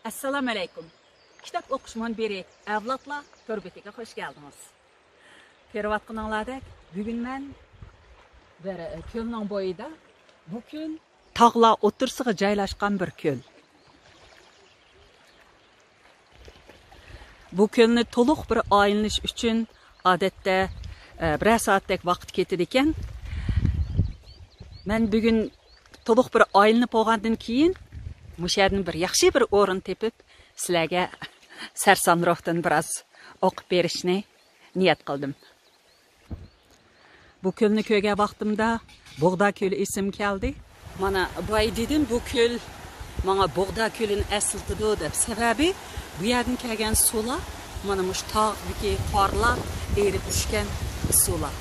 Assalamu alaykum. Kitap o'qishman beri avlodlar to'rbetiga xush keldingiz. Ko'rayotganinglardek, bugun men bir ko'lning bo'yida, bu ko'l tog'lar o'tirsiga joylashgan bir ko'l. Bu ko'lni to'liq bir oylanish uchun odatda bir soatdek vaqt ketadi ekan. Men bugun to'liq bir oylanib bo'lgandan keyin Muşerden bir yaxshi bir o'rin tepib, sizlarga sarsanroqdan biroz o'qib berishni niyat qildim. Bu ko'lni ko'rgan vaqtimda Bug'da ko'li esim keldi. Mana boy dedim, bu ko'l menga Bug'da ko'lini eslitdi deb. Sababi bu yerdan kelgan suvlar mana mush tog'dagi qorlar erib tushgan suvlar.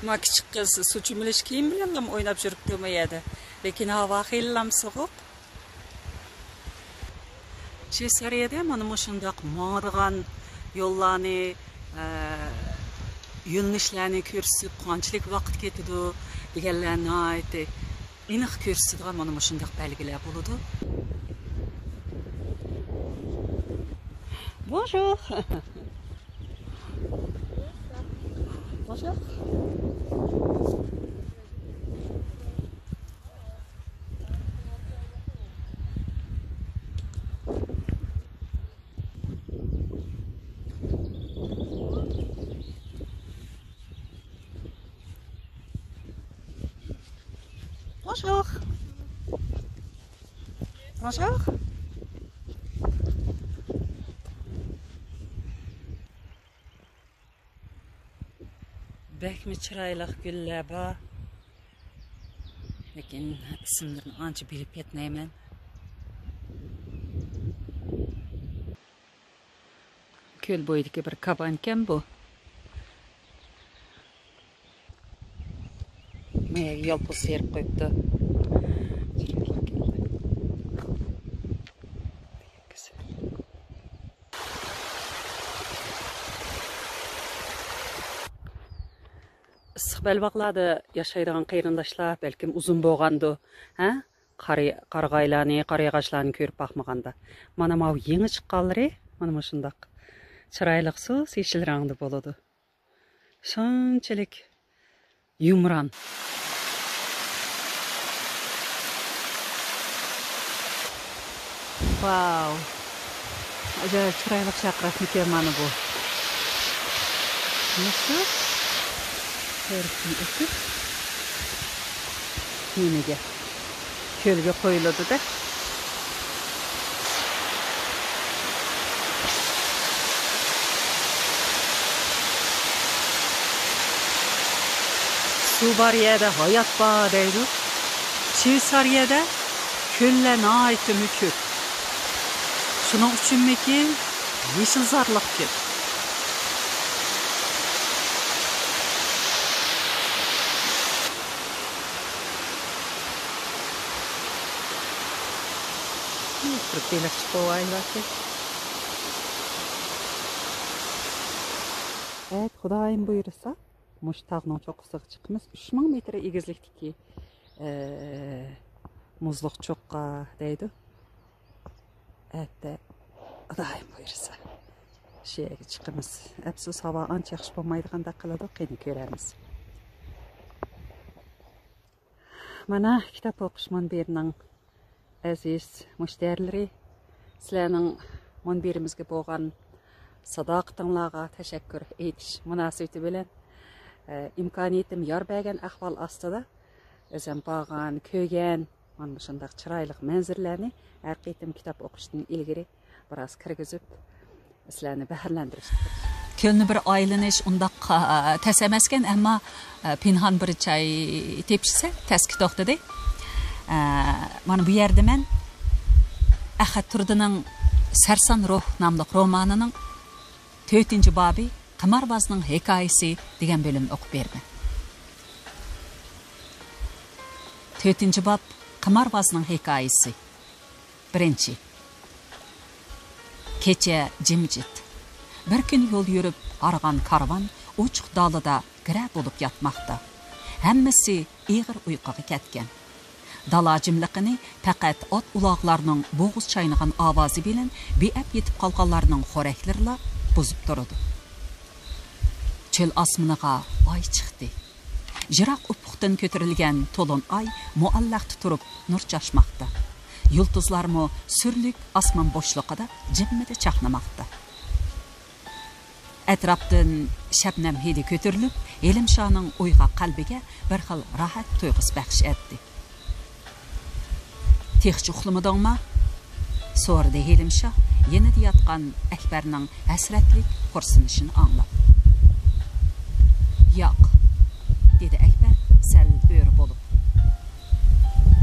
Ma küçük kız su çümülüş kiyim bilen oynap жүрüp durmaydı. Lekin hava xeylam soğuk. Çesariyede mana muşundaq mağırgan yollarni, yönlüşlerini körsüp, qançılık vaqt ketidi deganlarni aytdi. Aniq ko'rsatadigan mana muşundaq belgilar buludu. Bonjour. Bonjour. Bonjour. Bonjour. Bekmi çıraylık güller var. Lekin isimlerini anca bilip yetmeymen. Köl boyudaki bir kabanken bu. Maya yol posu yerip koyuptu. Belbaqlarda yaşaydigan qeyrindaşlar belkim uzun bo'lgandi, ha? Qarag'aylarni, qarag'ashlarni ko'rib baxmaganda. Mana mav yangi chiqqanlari, mana shundaq. Chiroyli suv yeshil rangda bo'ladi. Shunchalik yumron. Wow. Ajoyib chiroyli chaqirib mana bu. Nasıl? Tersin ötüp yenige kölge koyuladı da su var yerde hayat var deydi. Çiğ sar yerde kölle naiti mükür. Şunun üçün meki yeşil zarlık ki. Terpilih çıkıvaylar ki. Evet, Xudayım buyursa, muş tağının çok sık çıkmış. 3000 metre egizlikteki muzluq çoqqa deydi. Evet de, Xudayım buyursa. Şeye çıkımız. Əpsus hava anç yaxşı olmaydıqanda qılıdı, qeyni görərimiz. Mana kitap oqışman berinin aziz müşterileri, sizlerning munbirimizga bo'lgan sadoqatinglarga tashakkur etish munosabati bilan imkoniyatim yor bergan ahvol ostida o'zim borgan, ko'rgan mana shunday chiroyli manzillarni har qitim kitob o'qishdan ilgari biroz kirgizib sizlarni bahrlantirishdi. Ko'lni bir oylanish undaq tas emaskan, ammo pinhon bir choy tepishsa tasga to'xtadi. Mana bu yerda men Ahad Turdining Sarson Ruh nomli romanining 4-bobi Qimorbozning hikoyasi degan bo'limni o'qib berdim. 4-bob Qimorbozning hikoyasi. 1. Kecha jimjit. Bir kun yo'l yurib argan karvan ochiq dalida gira bo'lib yotmoqda. Hammasi ig'ir uyquga ketgan. Dala jimliqini faqat ot uloqlarning bo'g'iz chaynagan ovozi bilan beab yetib qolganlarning xo'raklarla buzib turadi. Çöl asminiga oy chiqdi. Jiroq ufuqdan ko'tarilgan to'lin oy muallaq turib nur chashmoqda. Yulduzlarmi surlik osmon bo'shlig'ida jimmida chaqnamoqda. Atrofdan shabnam hidi ko'tarilib, Elimshoning o'yga qalbiga bir xil rohat tuyg'usi baxsh etdi. Texchi uxlamadingmi? So'radi Elimsho, yenida yotgan Akbarning hasratlik xo'rsinishini anglab. Yo'q, dedi Akbar sal o'ri bo'lib.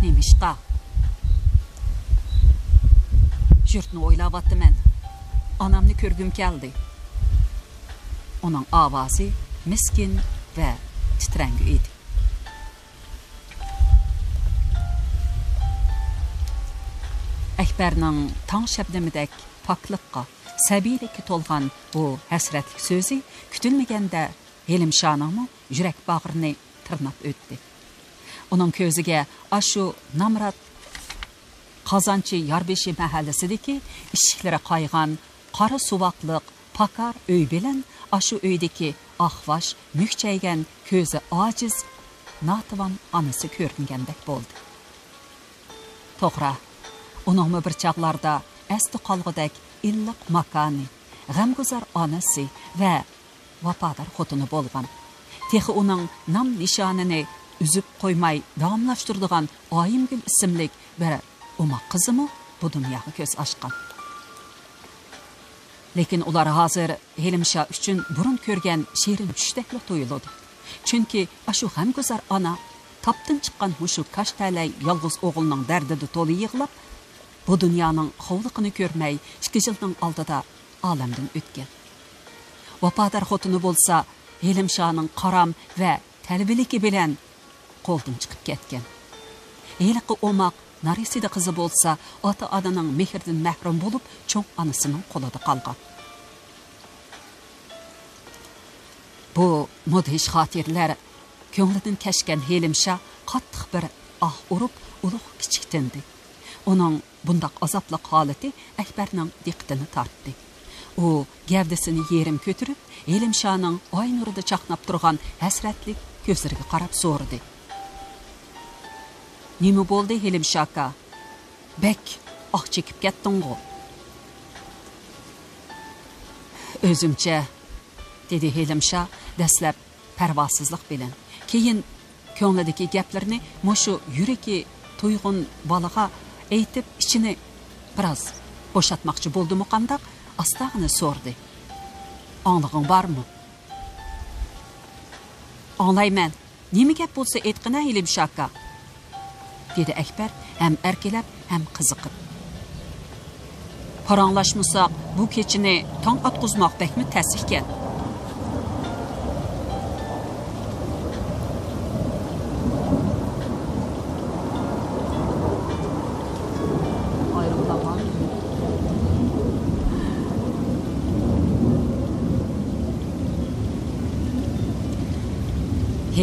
Nemishqa? Yurtni o'ylayapman. Onamni ko'rgim keldi. Onun ovozi miskin va titrangi edi. Akbarning tong shabnamidek pokliqqa, sabiylikka to'lgan bu hasratlik so'zi kutilmaganda Elimshoning yurak bag'rini tirnab o'tdi. Uning ko'ziga ashu Namrat Qozonchi Yorbeshi mahallasidagi ishiklari qaygan qora suvaqliq pakar uy bilan ashu uydagi ahvash mukchaygan ko'zi ojiz Nativan onasi ko'ringandek bo'ldi. To'g'ri, uning bir chaqlarda asti qolg'idek illiq makoni, g'amguzar onasi va vafodor xotini bo'lgan. Texi uning nam nishonini uzib qo'ymay davomlashtiradigan Oyimgul ismli bir umoq qizimi bu dunyoga ko'z ochgan. Lekin ular hozir Elimsho uchun burun ko'rgan shirin tushdekla tuyuladi. Chunki ashu g'amguzar ona topdan chiqqan mushu kashtalay yolg'iz o'g'lining dardida to'li yig'lab, bu dunyoning hovliqini ko'rmay 2 yilning oldida olamdan o'tgan. Vafodor xotini bo'lsa, Elimshoning qaram va talbiligi bilan qo'ldan chiqib ketgan. Eliqi o'moq narisida qizi bo'lsa, ota-onaning mehrdan mahrum bo'lib, cho'ng onasining qo'lida qolgan. Bu mudhish xotirlar ko'nglidan kashgan Elimsho qattiq bir urib, ulug' kichiktindi. Uning bundoq azobli holati Akbarning diqqatini tortdi. U gavdasini yerim ko'tarib, Elimshoning oy nurida chaqnab turgan hasratlik ko'zlariga qarab so'radi. Nima bo'ldi Elimsho aka? Bek oq chekib ketding-ku. O'zimcha, dedi Elimsho dastlab parvosizlik bilan. Keyin ko'nglidagi gaplarni mushu yuragi to'yg'un bolaga aytib ichini biroz bo'shatmoqchi bo'ldimi qandaq astag'ini so'rdi. Anlig'ing bormi? Anglayman. Nima gap bo'lsa aytqina Elimsho aka, dedi Akbar ham erkelab ham qiziqib. Paranglashmasak bu kechini tong atqizmoq bekmi tas ekan.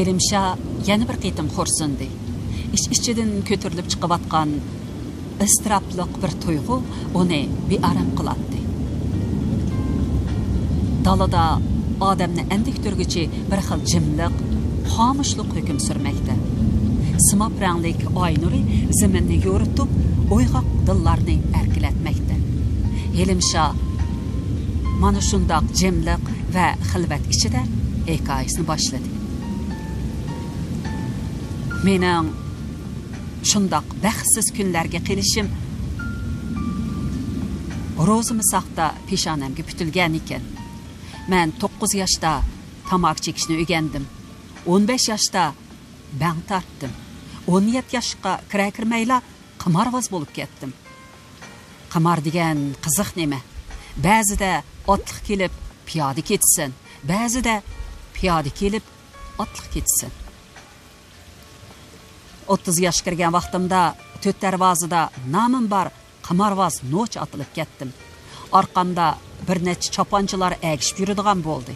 Elimsho yana bir qitim xo'rsindi. İç-içidan ko'tarilib chiqayotgan istirobli bir tuyg'u uni bearam qiladi. Dalada odamni andiktirguchi bir xil jimliq, xomushlik hukm surmoqda. Simop ranglik oy nuri zaminni yo'ritib, o'yg'oq dillarni erkilatmoqda. Elimsho mana shundoq jimliq va xilvat ichida hikoyasini boshladi. Mening shundoq baxtsiz kunlarga qilishim ro'zimi saqda peshonamga putilgan ekan. Men 9 yoshda tamoq chekishni o'rgandim. 15 yoshda bang tortdim. 17 yoshga kirmayla qimorvoz bo'lib ketdim. Qimor degan qiziq nima? Ba'zida otliq kelib piyoda ketsin, ba'zida piyoda kelib otliq ketsin. 30 yosh kirgan vaqtimda to'rt darvozada nomim bor qimorvoz noch otilib ketdim. Orqamda bir necha choponchilar agishib yuradigan bo'ldi.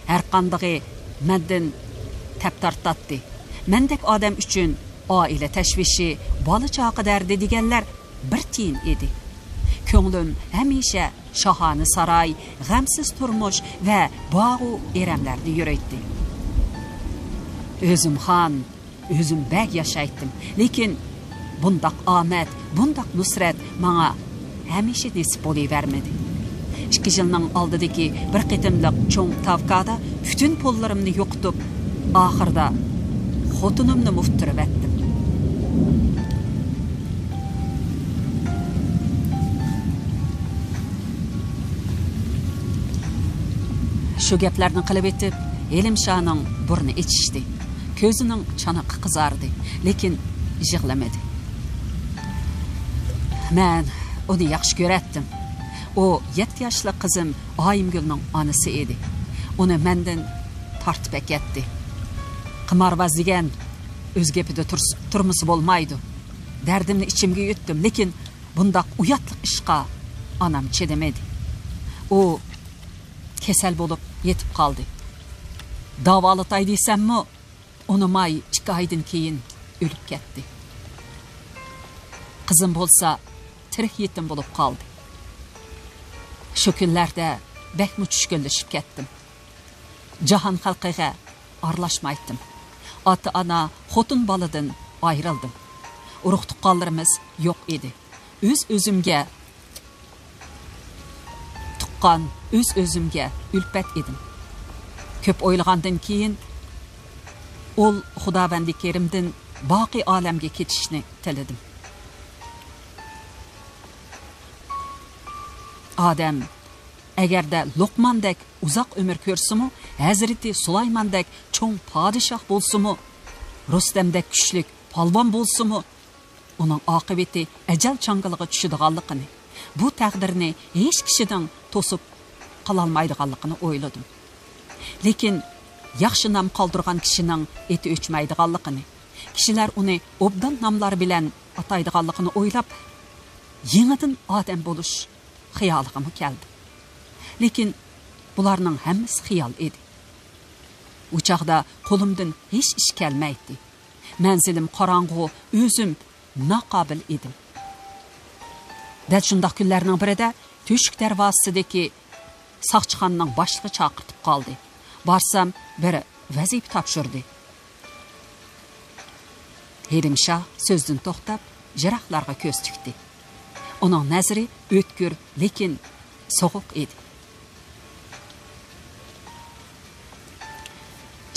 Her qandığı məndən təp tartatdı. Məndək adam üçün aile təşvişi, balı çağı dərdi digənlər bir tiyin idi. Köngülüm həmişə şahanı saray, qəmsiz turmuş və bağı erəmlərini yürütdü. Özüm xan, özüm bəg yaşaytdım. Lekin bundaq amet, bundaq nusret bana həmişə nesip olayvermedi. 2 yılның aldıdaki bir qitimliq çoğ tavkada bütün pullarımni yoqtup, ahırda xotunumni muftırıp etdim. Şu gaplarni qilib etib, Elimşahның burni içişdi. Közünün çanaqı qızardı, lekin yig'lamadi. Men onu yaxshi ko'ratdim. O 7 yaşlı kızım Ayımgül'nün anısı edi. Onu menden tartib eketdi. Qimarbaz degan öz gapida turmusi bolmaydı. Derdimni içimge yuttum, lekin bundaq uyatliq ishqa anam chedemedi. O kesel bolup yetip kaldı. Davalıtay deysem onu may 2 aydan keyin ölüp ketdi. Kızım bolsa tirik yetim bolup kaldı. Şu günlerde bek tushkunlashib ketdim. Jahon xalqiga aralashmaydim. Ata ana, xotun baladan ayrıldım. Urug' tuqqanlarimiz yo'q edi. O'zimga tuqqan, o'zimga ulpat edim. Ko'p o'ylagandan keyin ol Xudovandi Kerimdan boqiy olamga ketishni tiladim. Adam agarda Luqmandek uzoq umr ko'rsimi, Hazreti Sulaymandek cho'ng podshoh bo'lsimi, Rustamdek kuchlik polvon bo'lsimi, uning oqibati ajal changaliga tushadiganligini, bu taqdirni hech kishidan to'sib qololmaydiganligini o'yladim. Lekin yaxshi nam qoldirgan kishining eti o'chmaydiganligini, kishilar uni obdan namlar bilan ataydiganligini o'ylab, yangidan odam bo'lish xayoligim keldi. Lekin bularning hammasi xiyol edi. U chaqda qo'limdan hech ish kelmaydi. Manzilim qorong'u, o'zim naqobil edim. Dal shundaq kunlarning birida To'shik darvozasidagi soqchixonning boshlig'i chaqirtib qoldi. Barsam, biri vazifa topshirdi. Elimshah so'zdan to'xtab, jiroqlarga ko'z tikdi. Uning nazari o'tkir, lekin so'g'uq edi.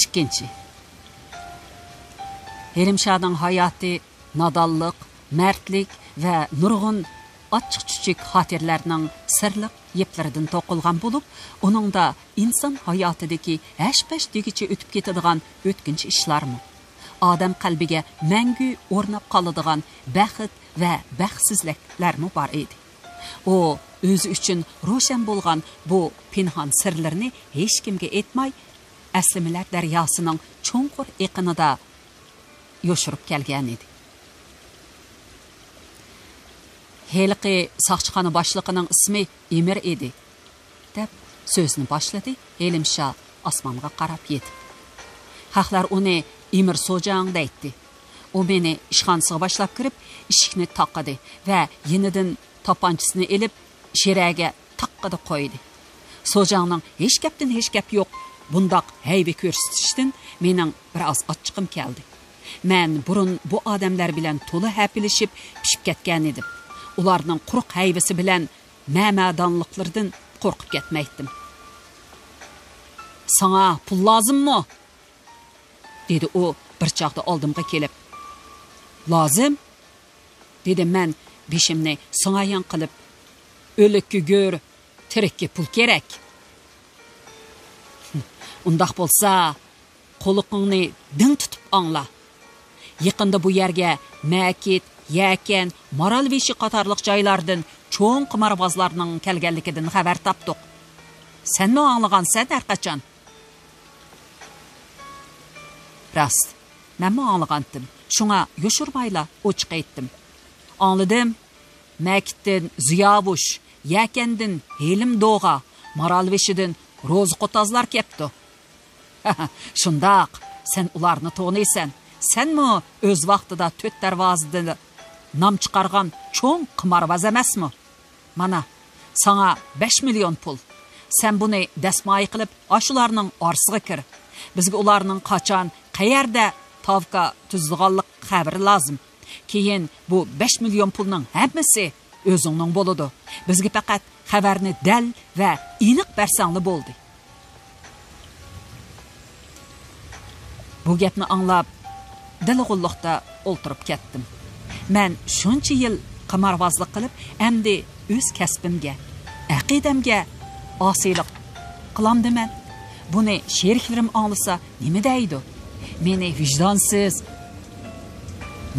Ikkinchi. Elimshahning hayoti nadonlik, mardlik va nurg'un ochiq-chuchuk xotirlarning sirliq yeplaridan to'qilgan bo'lib, uningda inson hayotidagi hashpash degicha o'tib ketadigan o'tkinchi ishlarmi, odam qalbiga mangu o'rnab qoladigan baxt va baxtsizliklarmi bor edi. O o'zi uchun ro'shan bo'lgan bu pinhon sirlarni hech kimga aytmay, aslimalar daryosining cho'nqur eqinida yoshirib kelgan edi. Heliqi soqchixona boshlig'ining ismi Emir edi, deb so'zni boshladi. Elimshah osmonga qarab yetib. Haqlar uni Emir Sojang deydi. O meni ishxonasiga boshlab kirib, eshikni taqadi va yenidan topanchisini elib, sheraga taqqada qo'ydi. Sojangning hech gap yo'q. Bundaq haybi ko'rsatishdan mening biroz achchiqim keldi. Men burun bu odamlar bilan to'la hapilishib, pishib ketgan edim. Ularning quruq haybisi bilan ma'madonliklardan qo'rqib ketmaydim. "Sana pul lozimmi?" dedi u bir chaqda oldimga kelib. "Lozim?" dedim men beshimni so'ngayon qilib. "O'likka go'r, tirikka pul kerak." "Undaq bo'lsa, qo'liqingni ding tutib angla. Yaqinda bu yerga Makit, Yakan, Maralveshi qatorliq joylardan cho'ng qimorbozlarning kelganligidan xabar topdik. Senmi anglagansan har qachon?" Rast, menmi anglagandim. Shunga yoshurmayla ochiq aytdim. "Angladim. Makitdan Ziyovush, Yakandan Helim Do'g'a, Maralveshidan Ro'z qotazlar kepti. Şundaq, sen ularını to'naysan. Senmi o'z vaqtida 4 darvozada nam chiqargan cho'ng qimorbaz emasmi? Mana, sana 5 million pul. Sen buni dasmoy qilib, ashularning orsiga kir. Bizga ularning qachon, qayerda tavka tuzdiganlik xabari lozim. Keyin bu 5 million pulning hammasi o'zingning bo'ladi. Bizga faqat xabarni dal va aniq bersangli bo'ldi. Bu gapni anglab, dilg'ulliqda o'ltirib ketdim. Men shuncha yil qimorbozlik qilib, endi o'z kasbimga, aqidamga osiylik qilamdiman. Buni sheriklarim anglasa nima deydi? Meni vijdonsiz,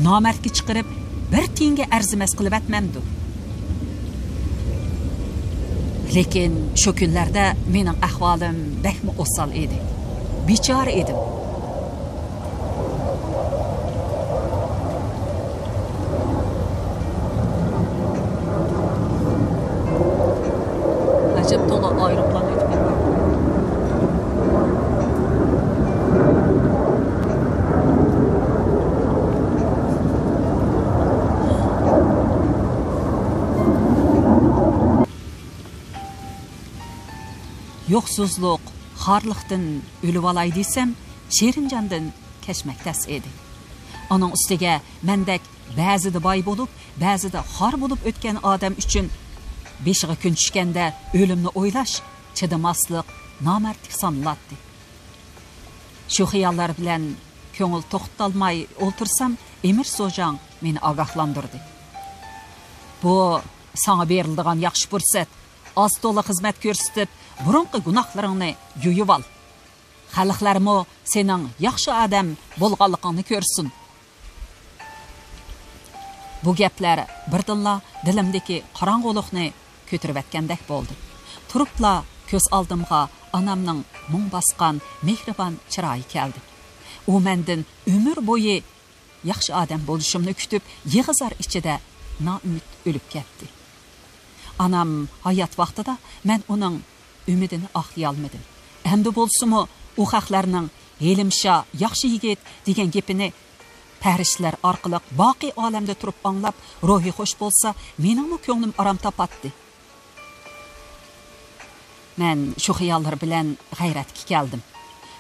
nomardga chiqarib, bir tiyinga arzimas qilib atmamdi. Lekin shu kunlarda mening ahvolim bakmi o'sal edi. Bechora edim. Ajab to'la aeroplan o'tib ketdi. Yo'qsizlik, xorliqdan o'lib olay desam, Sherinjondan kechmaktas edi. Onun ustiga mendek ba'zida boy bo'lib, ba'zida xor bo'lib o'tgan odam uchun beshiga kun tushganda o'limni o'ylash chidamaslik, nomardlik sanaladi. Shu xiyollar bilan ko'ngil to'xtalmay o'ltirsam, Emir So'jang meni ogohlantirdi. Bu sana berildigan yaxshi fursat. Az to'la xizmat ko'rsatib, burunqi gunohlaringni yuyib ol. Xalqlarmo sening yaxshi odam bo'lganligingni ko'rsin. Bu gaplar birdilla dilimdagi qorong'ulikni ko'tarib atgandek bo'ldi. Turibla ko'z oldimga onamning mung bosgan mehribon chiroyi keldi. U mendan umr bo'yi yaxshi odam bo'lishimni kutib, yig'izar ichida noumid o'lib ketdi. Anam hayat vaqtida men uning umidini oqlay olmadim. Endi bo'lsa-mu u xalqlarning "Helimsha, yaxshi yigit" degan gapini parishlar orqali boqiy olamda turib anglab, ruhi xush bo'lsa, mening ko'nglim aram topatdi. Men shu xiyollar bilan g'ayratga keldim.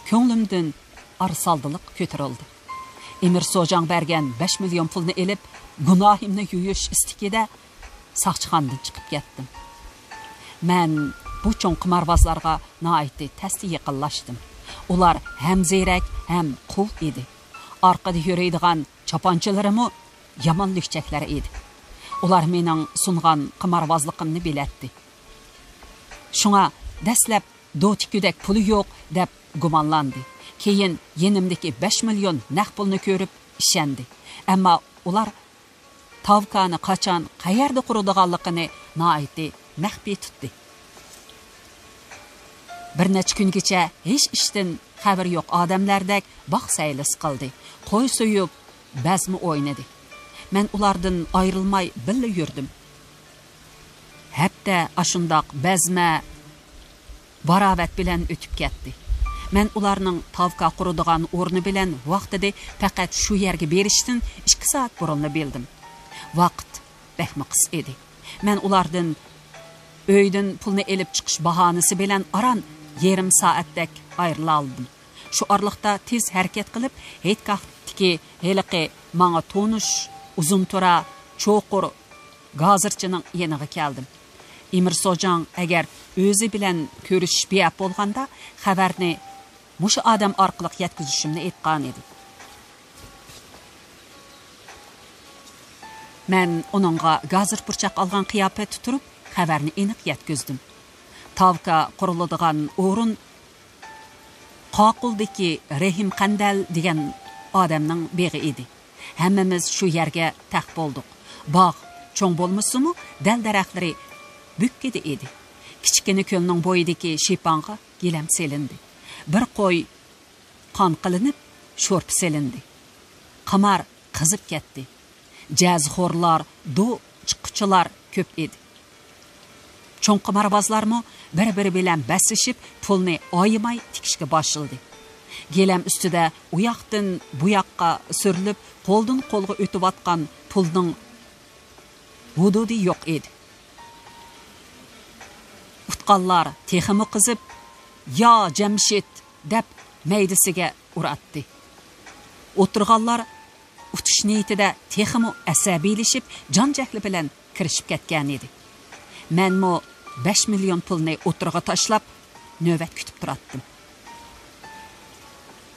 Ko'nglimdan arsaldilik ko'tarildi. Emir So'jang bergan 5 million pulni elib, gunohimni yuyish istikida saqchixondan chiqib ketdim. Men bu cho'ng qimorbozlarga noiti tasdi yaqinlashdim. Ular ham ziyrak, ham qul edi. Orqada yuradigan choponchilarimi yomon lukchaklari edi. Ular mening sungan qimorbozligimni bilatdi. Shunga dastlab do'tikudek puli yo'q deb gumonlandi. Keyin yenimdagi 5 million naqd pulni ko'rib ishandi. Ammo ular tavkani qachon, qayerda quradiganligini noiti maxfiy tutdi. Bir necha kungacha hech ishdan xabar yo'q odamlardek baqsaylis qildi. Qo'y so'yib, bazmi o'ynadi. Men ulardan ayrilmay billa yurdim. Hafta ashundoq bazma barobat bilan o'tib ketdi. Men ularning tavka quradigan o'rni bilan vaqtida faqat shu yerga berishdan 2 soat burun bildim. Vaqt behmiqis edi. Men ulardan uydan pulni elib chiqish bahonasi bilan aran yarim soatdek ayrila oldim. Shu orliqda tez harakat qilib, Hetkaqtiki heliqi menga tonish uzun tura cho'qur gazirchining yeniga keldim. Emir So'jang agar o'zi bilan ko'rishish beyap bo'lganda xabarni mushu odam orqali yetkazishimni aytgan edi. Men uningga gazir purchaq olgan qiyofat turib, xabarni aniq yetkazdim. Tavka quriladigan o'rin Qoquldagi Rahim Qandal degan odamning beg'i edi. Hammamiz shu yerga taq bo'ldik. Bog' cho'ng bo'lmasimi, dal daraxtlari bukkida edi. Kichkina ko'lning bo'yidagi sheponga gilam selindi. Bir qo'y qon qilinib, sho'rp selindi. Qamar qizib ketdi. Jazxo'rlar, do chiqquchilar ko'p edi. Cho'ng qimorbozlarmi bir-biri bilan basishib, pulni oyimay tikishga boshildi. Gelem üstüde uyaqdan bu yoqqa sürilib, qo'ldan qo'lga o'tib atgan pulning hududi yo'q edi. Utqanlar teximi qizib, "Ya Jamshid" deb maydisiga uratdi. O'tirganlar utish niyatida teximi asabiylashib, jonjahli bilan kirishib ketgan edi. Menmo 5 million pulni o'tirg'a tashlab, navbat kutib turatdim.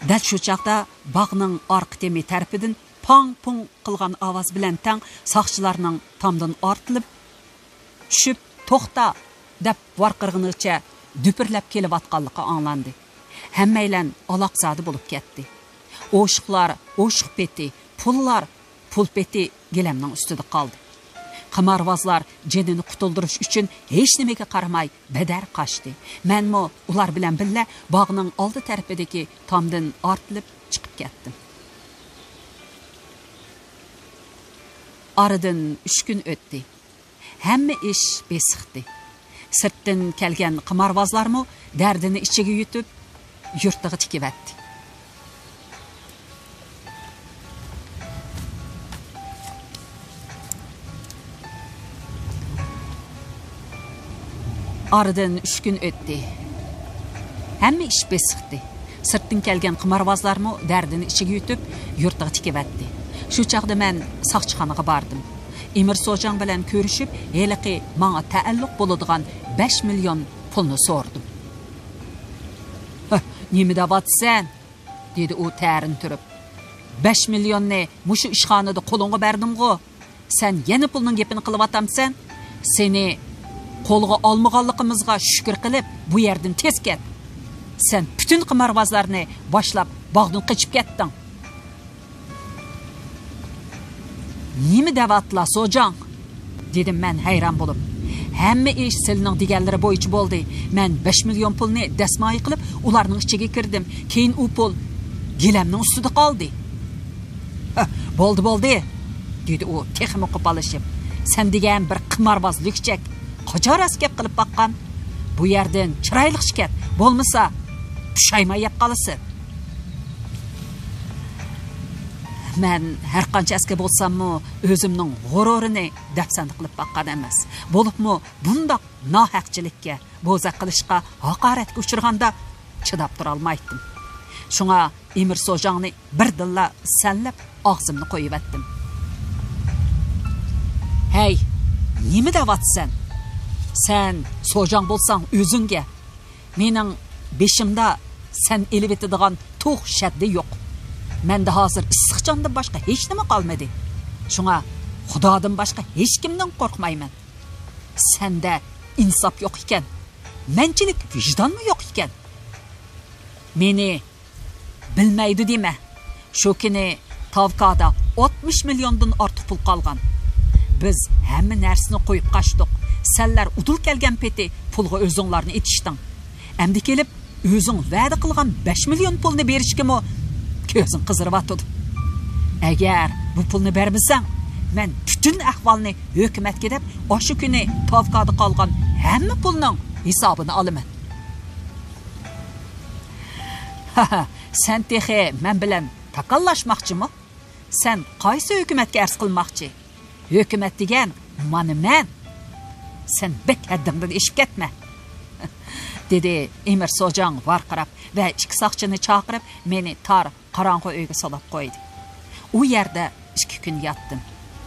Dal shu chaqda bog'ning orqa temi tarafidan pong-pong qilgan ovoz bilan tang soqchilarning tomdan ortilib, tushib, "To'xta" deb varqirg'inicha düpirlab kelib atqanligi anglandi. Hammaylar aloqsadi bo'lib ketdi. O'shiqlar, o'shiq peti, pullar, pul peti gelemning ustida qoldi. Qimorvozlar jenini qutuldirish uchun hech nimaga qaramay badar qochdi. Menmo ular bilan birga bog'ning oldi tarafidagi tomdan ortilib chiqib ketdim. Aradan 3 kun o'tdi. Hamma ish besiqdi. Sirtdan kelgan qimorvozlarmo dardini ichiga yutib, yurtiga tikivatdi. Aradan 3 kun o'tdi. Hamma ish besiqdi. Sirtdan kelgan qimorvozlarmo dardini ichiga yutib, yurtiga tikivatdi. Shu chaqda men soqchixonaga bordim. Emir Sojang bilan ko'rishib, heliqi menga taalluq bo'ladigan 5 million pulni so'rdim. "Nima deyapsan?" dedi u tarin turib. 5 millionni mushu ishxonada qo'lingga berdim-ku. Sen yana pulning gapini qilib atamsan? Seni qo'lga olmaganligimizga shukr qilib, bu yerdan tez ket. Sen bütün qimorvozlarni boshlab bog'dan qochib ketding. "Nima deyaptlar, Sojang?" dedim men hayron bo'lib. Hamma ish sizning deganlari bo'yicha bo'ldi. Men 5 million pulni dasmoyi qilib, ularning ichiga kirdim. Keyin u pul gilamning ustida qoldi. Bo'ldi, dedi u texmi qo'polishib. Sen degan bir qimorvoz lükchak qachon askab qilib baqqan? Bu yerdan chiroyli chiqat, bo'lmasa pushaymay yeb qolasan. Men har qancha aska bo'lsam-mu, o'zimning g'ururini dafsand qilib baqqan emas. Bo'libmi, bundoq nohaqchilikka, bo'zaq qilishga, haqoratga uchirganda chidab tura olmaydim. Shunga Emir Sojangni birdilla sanlab og'zimni qo'yib etdim. "Hey, nima deyapsan? Sen Sojang bo'lsang o'zingga. Mening beshimda sen elib etadigan to'q shaddi yo'q. Menda hozir issiqjondan boshqa hech nima qolmadi. Shunga Xudodan boshqa hech kimdan qo'rqmayman. Senda insof yo'q ekan. Menchilik vijdonmi yo'q ekan? Meni bilmaydi dema. Shu kuni Tavkada 60 milliondan ortiq pul qolgan. Biz hamma narsani qo'yib qochdik. Senlar udul kelgan peti pulga o'zinglarni etishding. Endi kelib o'zing va'da qilgan 5 million pulni berishga-mi ko'zing qizirib atdi. Agar bu pulni bermasang, men bütün ahvolni hukumatga deb, o'sha kuni Tavkada qolgan hamma pulning hisobini olaman. Sen texi men bilan takallashmoqchimi? Sen qaysi hukumatga arz qilmoqchi? Hukumat degan mana men. Sen bek haddingdan eshib ketma. dedi Emir Sojang varqirab va ikki soqchini chaqirib meni tar qorong'u uyga solib qo'ydi. U yerda 2 kun yotdim.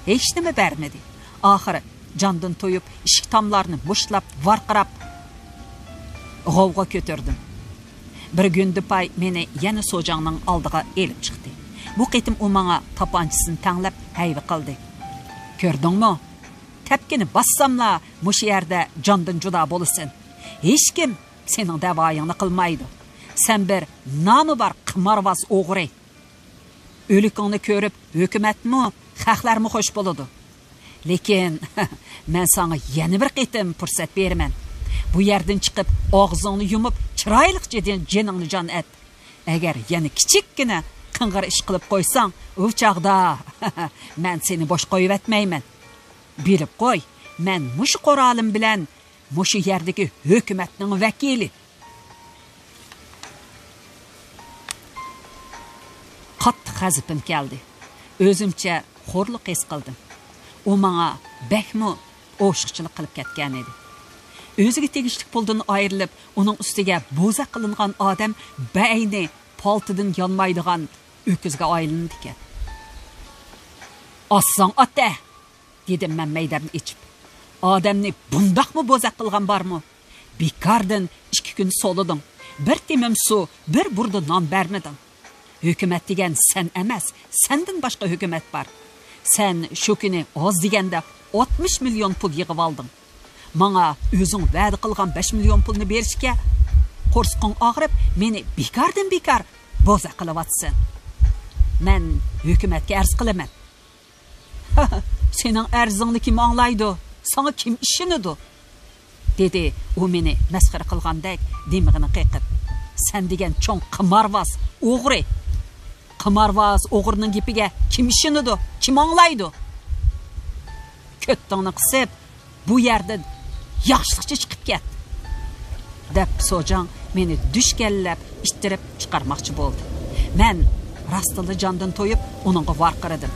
Hech nima bermadi. Oxiri jondan to'yib eshik tomlarini mushlab varqirab g'ovg'a ko'tardim. Bir gündü pay meni yana Sojangning oldiga elib chiqdi. Bu qitim u menga tapanchisini tanglab hayvi qildi. Ko'rdingmi? Tepkini bassamla mush yerda jondan juda bo'lasan. Hech kim sening davoyingni qilmaydi. Sen bir nomi bor qimorvoz o'g'ri. O'likingni ko'rib hukumatmi, xalqlarmi xo'sh bo'ladi. Lekin men sana yana bir qitim fursat beraman. Bu yerdan chiqib og'zingni yumib chiroyliqcha jeningni jon et. Agar yana kichikkina qing'ir ish qilib qo'ysang, u chaqda men seni bosh qo'yib etmayman. Bilib qo'y, men mush qo'ralim bilan mushu yerdagi hukumatning vakili. qattiq g'azabim keldi. O'zimcha xo'rliq his qildim. U menga bakmi o'shiqchilik qilib ketgan edi. O'ziga tegishli puldan ayrilib, uning ustiga bo'za qilingan odam bayni paltidan yonmaydigan o'kizga aylandi ekan. "Assang ota", dedim men maydarni ichib. "Odamni bundaqmi bo'za qilgan bormi? Bekardan 2 kun soliding. Bir temim suv, bir burda non bermeding. Hukumat degan sen emas, sendan boshqa hukumat bor. Sen shu kuni oz deganda 60 million pul yig'ib olding. Menga o'zing va'da qilgan 5 million pulni berishga qo'rsqing og'rib, meni bekardan bekar bo'za qilyapsan. Men hukumatga arz qilaman." "Sening arzingni kim anglaydi? Sana kim ishonadi?" dedi u meni masxara qilgandek demig'ini qiqib. "Sen degan cho'ng qimorvoz, o'g'ri. Qimorvoz o'g'rining gapiga kim ishonadi? Kim anglaydi? Ko'ttingni qisib, bu yerdan yaxshilikcha chiqib ket." deb Sojang meni dushkallab ittirib chiqarmoqchi bo'ldi. Men rastili jondan to'yib uningga varqiradim.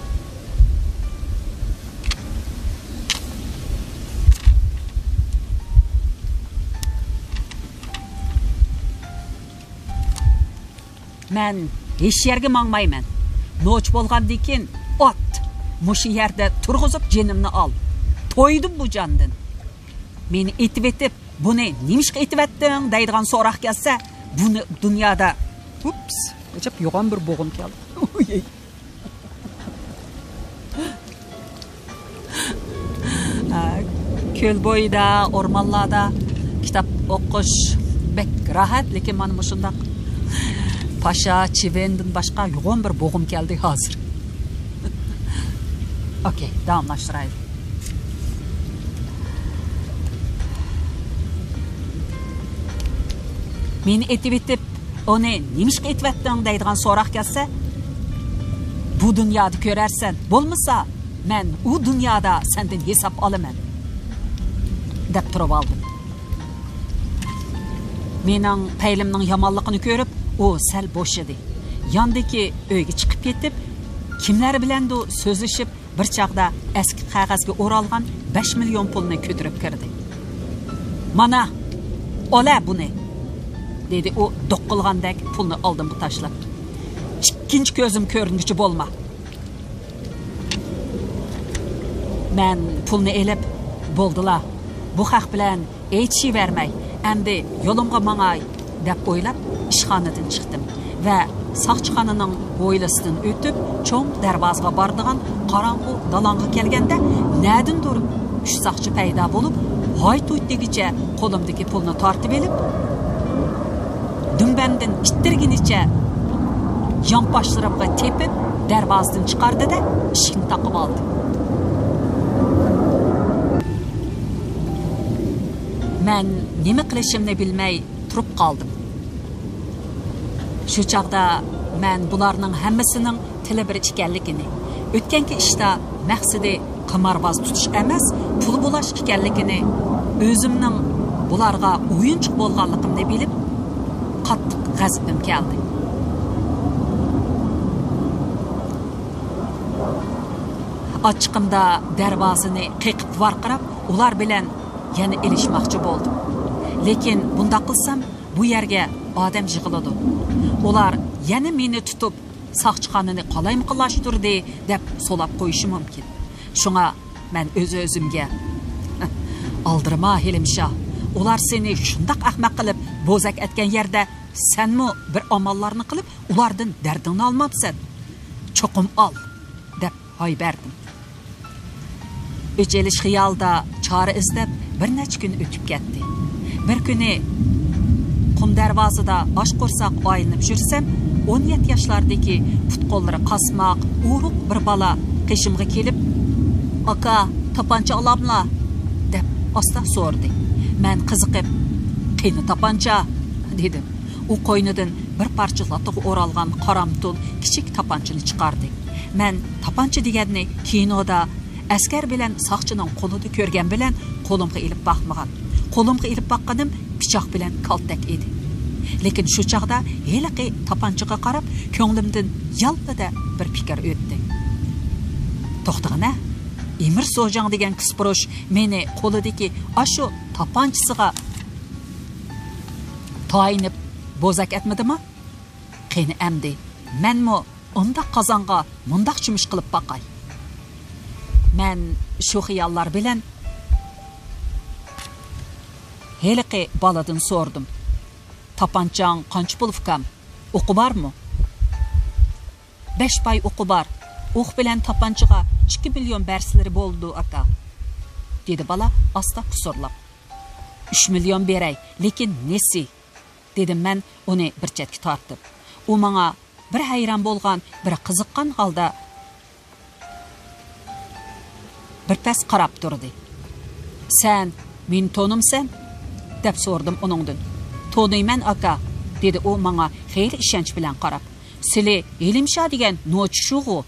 Men hech yerga mangmayman. Noch bo'lgandan keyin ot mushu yerda turg'izib jenimni ol. To'ydim bu jondan. Meni etib etib, buni nimishqa etibetding deydigan so'roq kelsa, buni dunyoda ups, o'chib yo'g'on bir bo'g'im keldi. Ko'l bo'yida, o'rmonlarda kitob o'qish bek rahat, lekin mana mushundaq Paşa, çivendan başqa yo'g'on bir bo'g'im keldi hozir. Okey, davomlashtiraylik. Meni etib, uni nimishqa etibetding deydigan so'roq kelsa, bu dunyoda ko'rarsan, bo'lmasa, men u dunyoda sendan hisob olaman, deb turib oldim. Mening paylimning yomonligini ko'rib, o sel boş edi. Yandaki uyga chiqib ketib, kimlar bilandu so'zlashib, bir chaqda eski qog'ozga o'ralgan 5 million pulni ko'tarib kirdi. "Mana, ola buni", dedi u doqqilgandek pulni oldimga tashlab. "Ikkinchi ko'zim ko'ringuchi bo'lma." Men pulni elib, "Bo'ldila, bu haq bilan hech vermay, endi yo'limga mangay", deb o'ylab ishxonadan chiqdim va soqchixonaning bo'ylasidan o'tib, cho'ng darvozaga bordigan qorong'u dalonga kelganda, nadindir 3 soqchi paydo bo'lib, hoy-to'y degicha qo'limdagi pulni tortib elib, dumbandan ittirginicha yonboshlarimga tepib, darvozadan chiqardi-da, eshikni taqib oldi. Men nima qilishimni bilmay turib qoldim. Shu chaqda men bularning hammasining tili bir ekanligini, o'tganki ishda maqsadi qimorboz tutish emas, pul bo'lash ekanligini, o'zimning bularga o'yinchiq bo'lganligimni bilib, qattiq g'azabim keldi. Ochiqimda darvozani qiqib varqirab, ular bilan yana elishmoqchi bo'ldim. Lekin bunda qilsam, bu yerga odam yig'iladi. Ular yana meni tutib, soqchixonani qalaymi qilashtirdi deb so'lab qo'yishi mumkin. Shunga men o'z-o'zimga aldirma Hilimsha, ular seni shundaq ahmoq qilib bo'zak etgan yerda senmi bir amallarni qilib ulardan dardingni olmabsan. Cho'qim ol deb hoy berdim. O'chelish xiyolda chora izlab bir necha kun o'tib ketdi. Bir kuni qum darvozada osh qo'rsoq oylinib yursam, 17 yoshlardagi put-qo'llari qasmoq, uruq bir bola qishimga kelib, "Aka, tapancha olamla?" deb asta so'rdi. Men qiziqib, "Qani tapancha?" dedim. U qo'ynidan bir parcha latiga o'ralgan qaramtul kichik tapanchani chiqardi. Men tapancha deganni kinoda askar bilan soqchining qo'lida ko'rgan bilan qo'limga ilib boqmagan. Qo'limga ilib boqqanim pichoq bilan kaltak edi. Lekin shu chaqda heliqi tapanchaga qarab, ko'nglimdan yalpida bir fikr o'tdi. To'xtag'ana, Emir So'jang degan kispurush meni qo'lidagi ashu tapanchasiga tayinib bozak etmadimi? Qani amdi, menmi unda qozonga mundaq chimish qilib baqay. Men shu xiyollar bilan heliqi baladan so'rdim. Tapanchang qancha pul ukam? O'qi bormi? 5 pay o'qi bor. O'q bilan tapanchaga 2 million berslari bo'ldi aka. Dedi bala asta pusurlab. 3 million beray, lekin nesi? Dedim men uni bir chetga tortib. U menga bir hayron bo'lgan, bir qiziqqan holda bir pas qarab turdi. Sen men tonimsan? Deb so'rdim uningdan. Toniyman aka, dedi u menga xeyli ishonch bilan qarab. Sili Elimsha degan nochshugu.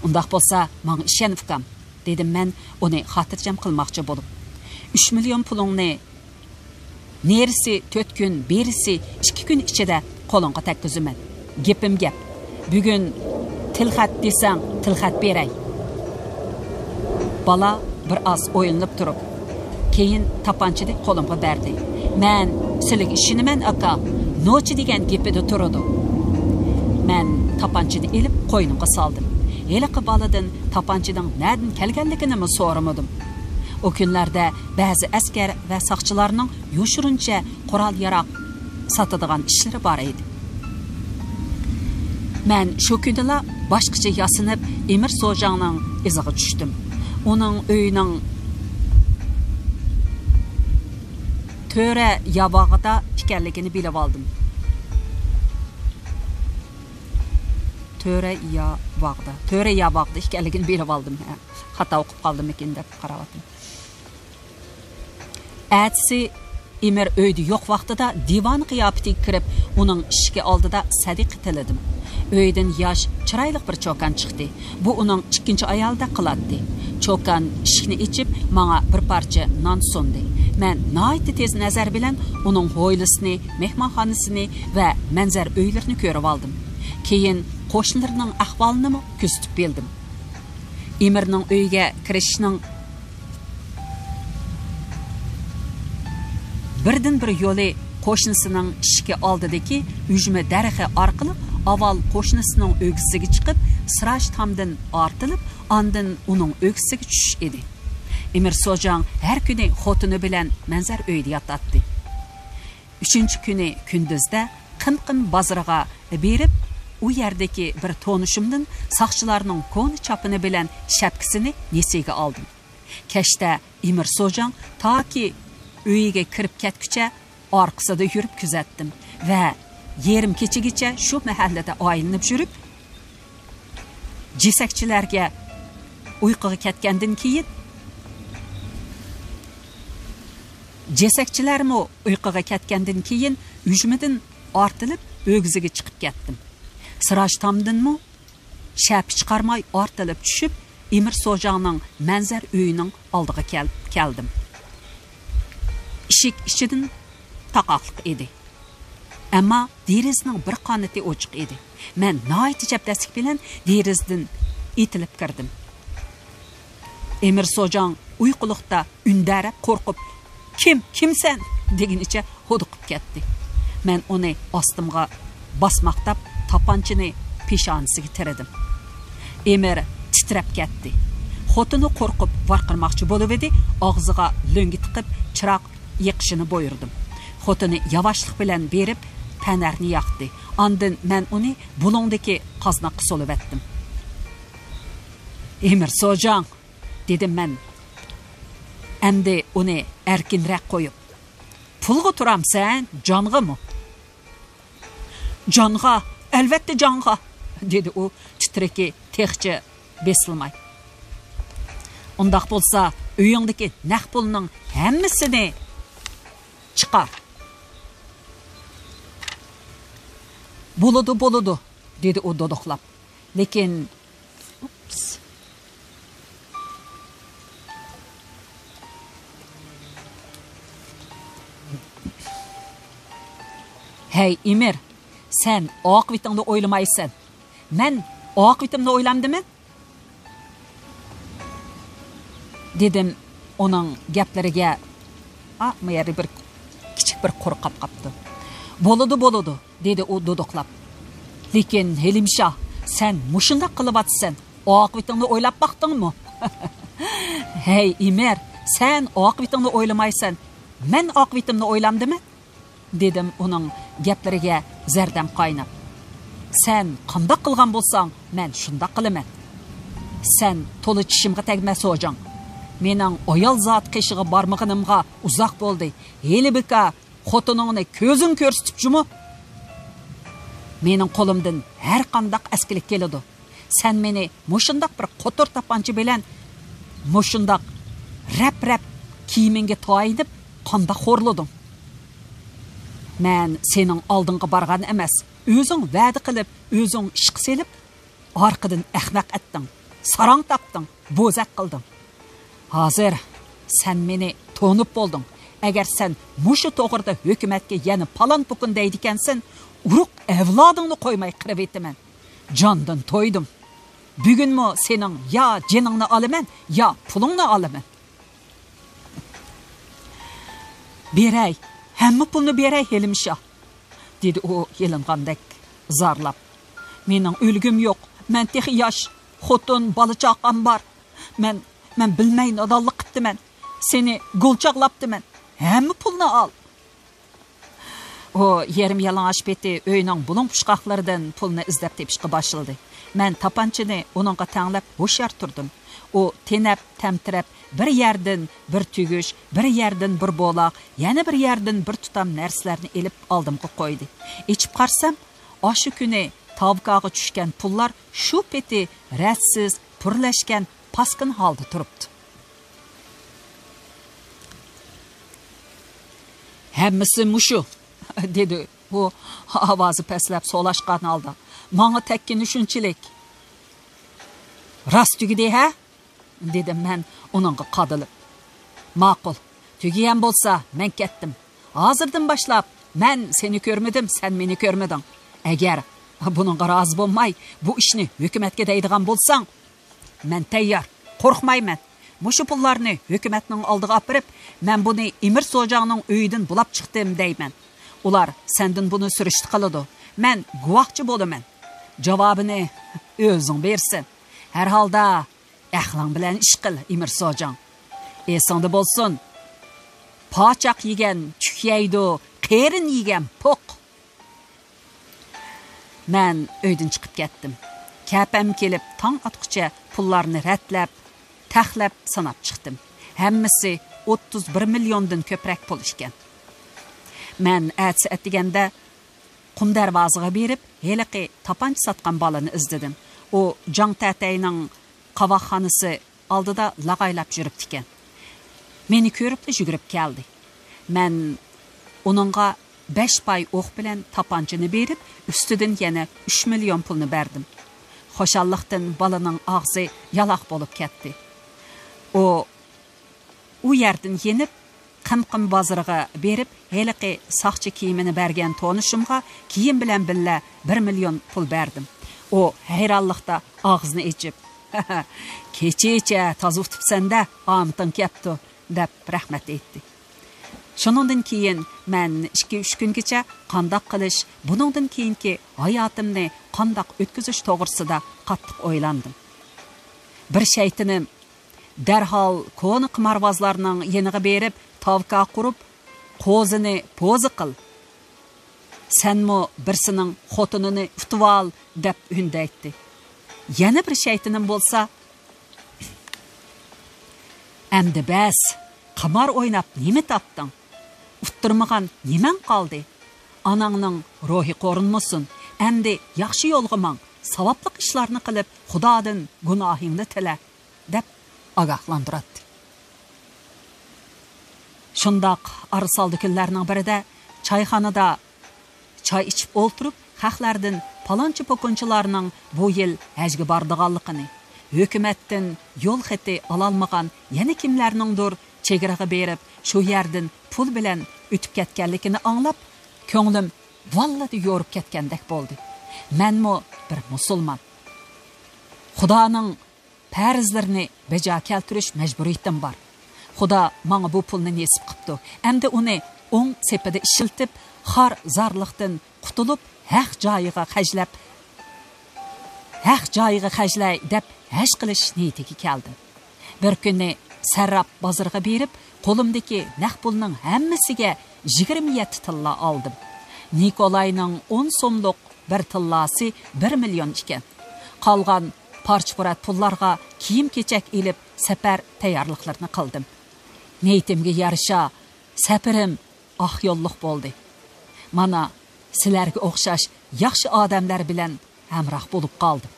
Undaq bo'lsa, menga ishon ukam, dedim men uni xotirjam qilmoqchi bo'lib. 3 million pulingni nerisi 4 kun, berisi 2 kun ichida qo'lingga takkizaman. Gapim gap. Bugun tilxat desang, tilxat beray. Bala bir oz o'yinib turib, keyin tapanchani qo'limga berdi. Men sizga ishinaman aka, nochi degan gapida turadi. Men tapanchani elib qo'ynimga soldim. Heliqi baladan tapanchaning nerdan kelganligini so'ramadim. O kunlarda ba'zi askar va saqchilarning yo'shiruncha qurol-yaroq sotadigan ishlari bor edi. Men shu kunlar boshqacha yasinib Emir So'jangning iziga tushdim. Uning uyining to'ra yabog'ida ekanligini bilib oldim. To'ra yabog'ida ekanligini bilib oldim. Xato o'qib qoldim ekan deb qaravatdim. Atsi Emir uyda yo'q vaqtida divan qiyofatiga kirib, uning eshigi oldida sadiq tiladim. Uydan yosh, chiroyli bir cho'kan chiqdi. Bu uning ikkinchi ayolda qiladi. Cho'kan eshikni ichib, menga bir parcha non sundi. Men nihoyat tez nazar bilan uning hovlisini, mehmonxonasini va manzar uylarini ko'rib oldim. Keyin qo'shnilarining ahvolini kuzatib bildim. Emirning uyiga kirishning birdan bir yo'li qo'shnisining eshigi oldidagi ujma daraxti orqali avval qo'shnisining o'g'isiga chiqib, siraj tomdan ortilib, ondan uning o'g'isiga tushish edi. Emir So'jang har kuni xotini bilan manzar uyida yotadi. 3-kuni kunduzda qin-qin bozoriga berib, u yerdagi bir tonishimdan saqchilarning ko'ni chapini bilan shapkasini nesiga oldim. Kechda Emir So'jang toki uyiga kirib ketguncha orqasida yurib kuzatdim va yerim kechigacha shu mahallada oylinib yurib, jesakchilarga uyquga ketgandan keyin uyushmadan ortilib o'g'ziga chiqib ketdim. Siraj tomdinmi shap chiqarmay ortilib tushib, Emir So'jangning manzar uyining oldiga keldim. Eshik ichidan taqoqliq edi. Ammo derizning bir qanoti ochiq edi. Men nihoyat jabdaslik bilan derizdan etilib kirdim. Emir So'jang uyquliqda undarab qo'rqib, "Kimsan?" deganicha hodiqib ketdi. Men uni ostimga basmaqtab tapanchani peshonasiga tiradim. Emir titrab ketdi. Xotini qo'rqib varqirmoqchi bo'lib edi, og'ziga lo'ngi tiqib chiroq yiqishini buyurdim. Xotini yavaşlik bilan berib panarni yoqdi. Ondan men uni bulongdagi qoznaqqa solib etdim. Emir So'jang, dedim men. Endi uni erkinroq qo'yib, pulga turamsan, jong'imi? Jonga, albatta jonga, dedi u titraki texchi besilmay. Undaq bo'lsa, uyingdagi naq pulning hammasini chiqar. Bo'ladi, dedi u dodoqlab. Lekin Hey Emir, sen oqibatingni o'ylamaysan. Men oqibatimni o'ylamdimmi? Dedim onun gaplariga mayari bir kichik bir qo'rqab qapti. Bo'ladi, dedi u do'doqlab. Lekin Helimsha, sen mushunda qilib atsan, oqibatingni o'ylab baqdingmi? Hey Emir, sen oqibatingni o'ylamaysan. Men oqibatimni o'ylamdimmi? Dedim onun gaplariga zardam qaynab. Sen qanday qilgan bo'lsang, men shunda qilaman. Sen to'li tishimga tegmas o'jang. Mening ayol zot qishig'i barmog'imga uzoq bo'ldi. Helibika xotiningni ko'zing ko'rsatib jumi. Mening qo'limdan har qanday askilik keladi. Sen meni mushundaq bir qo'tir tapanchi bilan mushundaq rap kiyimingga to'yib qanday xo'rlading. Men sening oldinga bargan emas, o'zing va'da qilib, o'zing ishq selib, orqadan ahmaq etding, sarang topding, bo'zaq qilding. Hozir sen meni to'nib bo'lding. Agar sen mushu to'g'rida hukumatga yana palon pukun deydi ekansan, uruq avlodingni qo'ymay qirib etaman. Jondan to'ydim. Bugunmi sening ya jiningni olaman, ya pulingni olaman. Beray, hamma pulni beray Helimsha, dedi u yelingandek zarlab. Mening o'lgim yo'q. Men texi yosh, xotin, bola chaqam bor. Men bilmay nodonlik qiptiman. Seni gulchoqlabdiman. Hamma pulni ol. O yerim yalang'och beti uyning bulung pushqoqlaridan pulni izlab tepishga boshladi. Men tapanchini uningga tanglab ho'shar turdim. O tenab, tamtirab, bir yerdan bir tugush, bir yerdan bir bo'loq, yana bir yerdan bir tutam narsalarni elib oldimga qo'ydi. Ichib qarsam, o'sha kuni tavqaga tushgan pullar shu peti ratsiz, purlashgan, paskin holda turibdi. Hammasi mushu, dedi u ovozi pastlab solashgan holda. Menga tekkini shunchalik. Rost tugidi ha? Dedim men uningga qadilib. Ma'qul. Tugigan bo'lsa, men ketdim. Hozirdan boshlab men seni ko'rmadim, sen meni ko'rmading. Agar buningga rozi bo'lmay, bu ishni hukumatga deydigan bo'lsang, men tayyor, qo'rqmayman. Mushu pullarni hukumatning oldiga olib berib, men buni Emir Sojangning uyidan bulab chiqdim deyman. Ular sendan buni surishti qiladi. Men guvohchi bo'laman. Javobini o'zing bersin. Har holda ahling bilan ish qil, Emir Sojang. Esingda bo'lsin. Pochaq yegan chukyaydi, qerin yegan poq. Men uydan chiqib ketdim. Kapam kelib, tong otqicha pullarni ratlab, taxlab sanab chiqdim. Hammasi 31 milliondan ko'proq pul ishgan. Men atsi atganda qum darvozaga berib, heliqi tapanch sotgan bolani izladim. O Jang Tatayning qavoqxonasi oldida lag'aylab yuribdi ekan. Meni ko'rib yugurib keldi. Men uningga 5 pay o'q bilan tapanchini berib, ustidan yana 3 million pulni berdim. Xo'shallikdan bolaning og'zi yaloq bo'lib ketdi. U yerdan yenib, qimqim bozoriga berib, heliqi soqchi kiyimini bergan tonishimga kiyim bilan billa 1 million pul berdim. O hayronlikda og'zini ichib, kecha tozuvtibsanda, omtin kepti, deb rahmat etdi. Shuningdan keyin men 2-3 kungacha qandoq qilish, buningdan keyingi hayotimni qandoq o'tkazish to'g'risida qattiq o'ylandim. Bir shaytinim darhol ko'ni qimorvozlarning yeniga berib, tavqa qurib, qo'zini po'zi qil. Senmi birsining xotinini utval deb undaytdi. Yana bir shaytinim bo'lsa, endi bas, qimor o'ynab nima topding? Uttirmagan niman qoldi? Anangning ruhi qo'rinmasin. Endi yaxshi yo'lga mang, savobli ishlarni qilib, Xudodan gunohingni tila, deb ogohlantirdi. Shundoq arsaldi kunlarning birida choyxonada choy ichib o'ltirib, xalqlardan palonchi pokunchilarning bu yil hajga bordiganligini, hukumatdan yo'l xati ololmagan yana kimlarningdir chegaraga berib, shu yerdan pul bilan o'tib ketganligini anglab, ko'nglim vallada yo'rib ketgandek bo'ldi. Menmi bir musulmon. Xudoning farzlarini bajo keltirish majburiyatim bor. Xudo menga bu pulni nasib qilibdi. Endi uni o'ng sepida ishiltib, xor zarliqdan qutulib, haq joyiga xajlay deb hash qilish niyatiga keldim. Bir kuni sarrab bozorga berib, qo'limdagi naq pulning hammasiga 27 tilla oldim. Nikolayning 10 so'mlik bir tillasi 1 million ekan. Qolgan parcha-purat pullarga kiyim-kechak elib safar tayyorliklarini qildim. Niyatimga yarasha safarim oq yo'lliq bo'ldi. Mana sizlarga o'xshash yaxshi odamlar bilan hamroh bo'lib qoldim.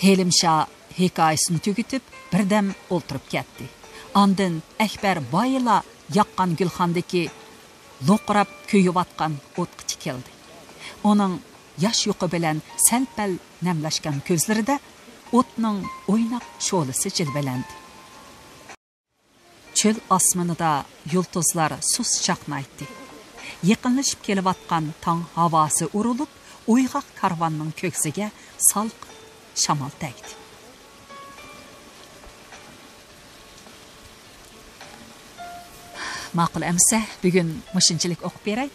Helimsha hikoyasini tugitib, birdam o'ltirib ketdi. Ondan Akbar boyila yoqqan gulxondagi lo'qirab kuyayotgan o'tga tikildi. Uning yosh yuqi bilan sal-pal namlashgan ko'zlarida o'tning o'ynoq sho'lisi jilbalandi. Çöl osmonida yulduzlar sus chaqnaydi. Yaqinlashib kelayotgan tong havosi urilib, uyg'oq karvonning ko'ksiga salq shamol tegdi. Ma'qul amsa, bugun mushinchilik o'qib beray.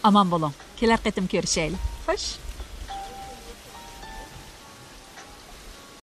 Aman bo'ling. Kelar qatim ko'rishaylik. Xo'sh.